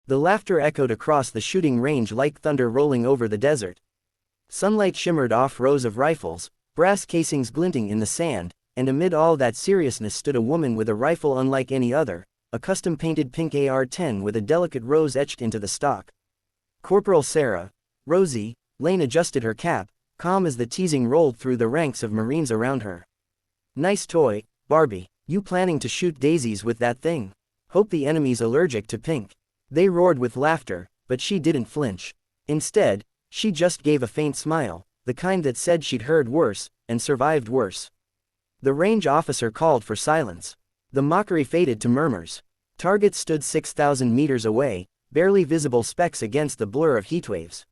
The laughter echoed across the shooting range like thunder rolling over the desert. Sunlight shimmered off rows of rifles, brass casings glinting in the sand, and amid all that seriousness stood a woman with a rifle unlike any other, a custom-painted pink AR-10 with a delicate rose etched into the stock. Corporal Sarah, Rosie, Lane adjusted her cap, calm as the teasing rolled through the ranks of Marines around her. Nice toy, Barbie. You planning to shoot daisies with that thing? Hope the enemy's allergic to pink. They roared with laughter, but she didn't flinch. Instead, she just gave a faint smile, the kind that said she'd heard worse, and survived worse. The range officer called for silence. The mockery faded to murmurs. Targets stood 6,000 meters away, barely visible specks against the blur of heatwaves.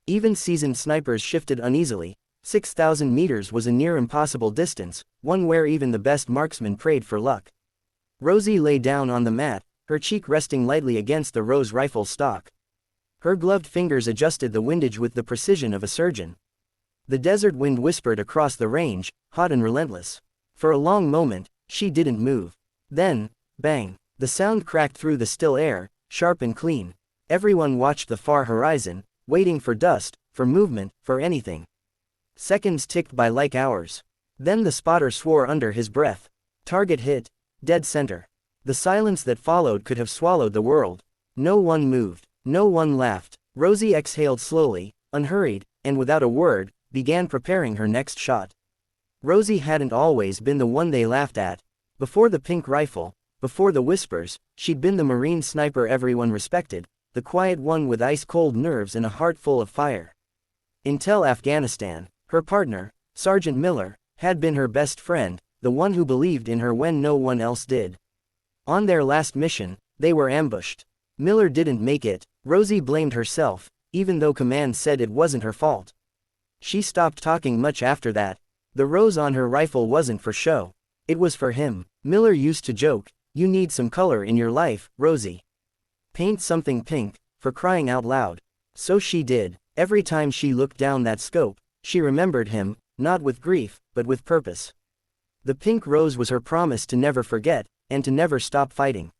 Even seasoned snipers shifted uneasily. 6,000 meters was a near impossible distance, one where even the best marksman prayed for luck. Rosie lay down on the mat, her cheek resting lightly against the rose rifle stock. Her gloved fingers adjusted the windage with the precision of a surgeon. The desert wind whispered across the range, hot and relentless. For a long moment, she didn't move. Then, bang, the sound cracked through the still air, sharp and clean. Everyone watched the far horizon, waiting for dust, for movement, for anything. Seconds ticked by like hours. Then the spotter swore under his breath. Target hit, dead center. The silence that followed could have swallowed the world. No one moved, no one laughed. Rosie exhaled slowly, unhurried, and without a word, began preparing her next shot. Rosie hadn't always been the one they laughed at. Before the pink rifle, before the whispers, she'd been the Marine sniper everyone respected, the quiet one with ice-cold nerves and a heart full of fire. Until Afghanistan, her partner, Sergeant Miller, had been her best friend, the one who believed in her when no one else did. On their last mission, they were ambushed. Miller didn't make it. Rosie blamed herself, even though command said it wasn't her fault. She stopped talking much after that. The rose on her rifle wasn't for show. It was for him. Miller used to joke, "You need some color in your life, Rosie. Paint something pink, for crying out loud." So she did. Every time she looked down that scope, she remembered him, not with grief, but with purpose. The pink rose was her promise to never forget, and to never stop fighting.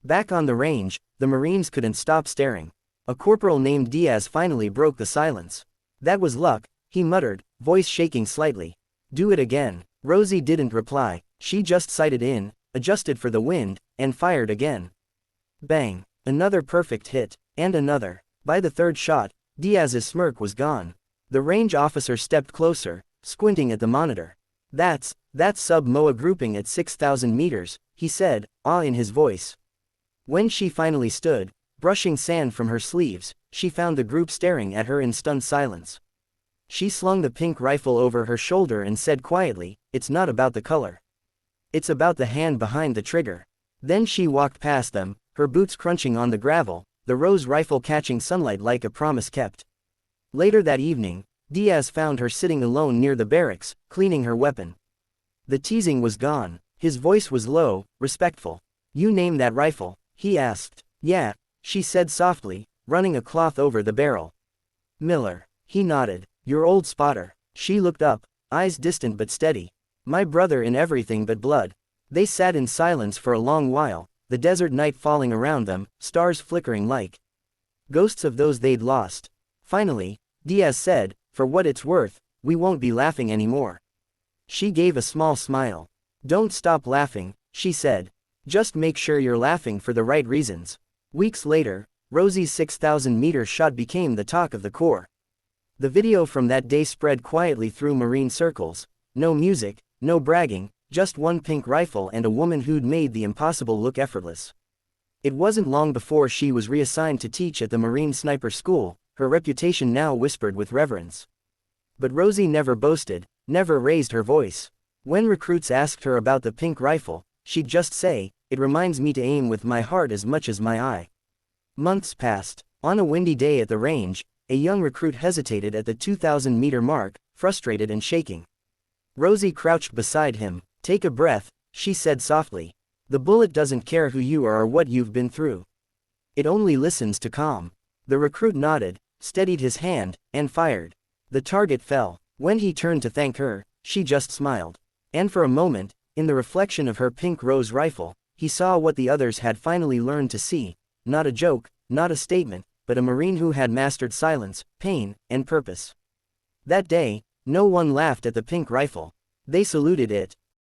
Back on the range, the Marines couldn't stop staring. A corporal named Diaz finally broke the silence. "That was luck," he muttered, voice shaking slightly. "Do it again." Rosie didn't reply. She just sighted in, adjusted for the wind, and fired again. Bang! Another perfect hit, and another. By the third shot, Diaz's smirk was gone. The range officer stepped closer, squinting at the monitor. That's sub-MOA grouping at 6,000 meters, he said, awe in his voice. When she finally stood, brushing sand from her sleeves, she found the group staring at her in stunned silence. She slung the pink rifle over her shoulder and said quietly, "It's not about the color. It's about the hand behind the trigger." Then she walked past them, her boots crunching on the gravel, the rose rifle catching sunlight like a promise kept. Later that evening, Diaz found her sitting alone near the barracks, cleaning her weapon. The teasing was gone. His voice was low, respectful. "You name that rifle?" he asked. "Yeah," she said softly, running a cloth over the barrel. "Miller." He nodded. "Your old spotter." She looked up, eyes distant but steady. "My brother in everything but blood." They sat in silence for a long while, the desert night falling around them, stars flickering like ghosts of those they'd lost. Finally, Diaz said, "For what it's worth, we won't be laughing anymore." She gave a small smile. "Don't stop laughing," she said. "Just make sure you're laughing for the right reasons." Weeks later, Rosie's 6,000-meter shot became the talk of the Corps. The video from that day spread quietly through Marine circles. No music, no bragging, just one pink rifle and a woman who'd made the impossible look effortless. It wasn't long before she was reassigned to teach at the Marine Sniper School, her reputation now whispered with reverence. But Rosie never boasted, never raised her voice. When recruits asked her about the pink rifle, she'd just say, "It reminds me to aim with my heart as much as my eye." Months passed. On a windy day at the range, a young recruit hesitated at the 2,000-meter mark, frustrated and shaking. Rosie crouched beside him. "Take a breath," she said softly. "The bullet doesn't care who you are or what you've been through. It only listens to calm." The recruit nodded, steadied his hand, and fired. The target fell. When he turned to thank her, she just smiled. And for a moment, in the reflection of her pink rose rifle, he saw what the others had finally learned to see, not a joke, not a statement, but a Marine who had mastered silence, pain, and purpose. That day, no one laughed at the pink rifle. They saluted it,